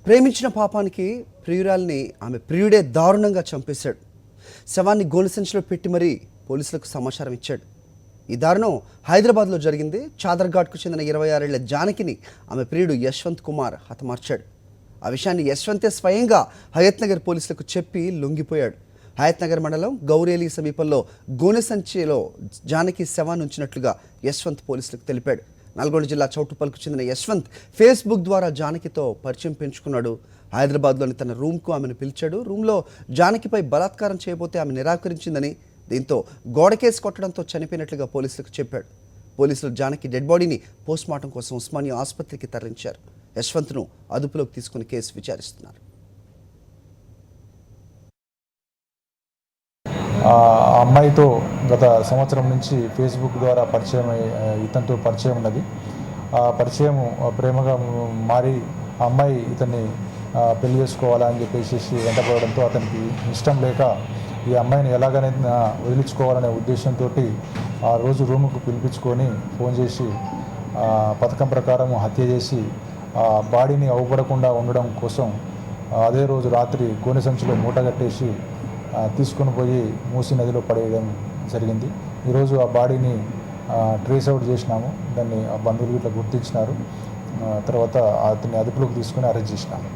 ప్రేమించిన పాపానికి ప్రియురాల్ని ఆమె ప్రియుడే దారుణంగా చంపేశాడు. శవాన్ని గోనె సంచిలో పెట్టి మరీ పోలీసులకు సమాచారం ఇచ్చాడు. ఈ దారుణం హైదరాబాద్లో జరిగింది. చాదర్ఘాట్కు చెందిన 26 ఏళ్ల జానకిని ఆమె ప్రియుడు యశ్వంత్ కుమార్ హతమార్చాడు. ఆ విషయాన్ని యశ్వంతే స్వయంగా హయత్ నగర్ పోలీసులకు చెప్పి లొంగిపోయాడు. హయత్ నగర్ మండలం గౌరేలి సమీపంలో గోనె సంచిలో జానకి శవాన్ని ఉంచినట్లుగా యశ్వంత్ పోలీసులకు తెలిపాడు. నల్గొండ జిల్లా చౌటుప్పల్కు చెందిన యశ్వంత్ ఫేస్బుక్ ద్వారా జానకితో పరిచయం పెంచుకున్నాడు. హైదరాబాద్లోని తన రూమ్కు ఆమెను పిలిచాడు. రూమ్లో జానకిపై బలాత్కారం చేయబోతే ఆమె నిరాకరించిందని, దీంతో గోడకేసి కొట్టడంతో చనిపోయినట్లుగా పోలీసులకు చెప్పాడు. పోలీసులు జానకి డెడ్ బాడీని పోస్ట్మార్టం కోసం ఉస్మానియా ఆసుపత్రికి తరలించారు. యశ్వంత్ను అదుపులోకి తీసుకుని కేసు విచారిస్తున్నారు. ఆ అమ్మాయితో గత సంవత్సరం నుంచి ఫేస్బుక్ ద్వారా ఇతనితో పరిచయం ఉన్నది. ఆ పరిచయం ప్రేమగా మారి ఆ అమ్మాయి ఇతన్ని పెళ్లి చేసుకోవాలని చెప్పేసి వెంటపడడంతో అతనికి ఇష్టం లేక ఈ అమ్మాయిని ఎలాగైనా వదిలించుకోవాలనే ఉద్దేశంతో ఆ రోజు రూముకు పిలిపించుకొని ఫోన్ చేసి పథకం ప్రకారం హత్య చేసి ఆ బాడీని అవుపడకుండా ఉండడం కోసం అదే రోజు రాత్రి గోనె సంచిలో మూటగట్టేసి తీసుకొని పోయి మూసీ నదిలో పడేయడం జరిగింది. ఈరోజు ఆ బాడీని ట్రేస్ అవుట్ చేసినాము. దాన్ని బంధువులు ఇట్లా గుర్తించినారు. తర్వాత అతన్ని అదుపులోకి తీసుకొని అరెస్ట్ చేసినాము.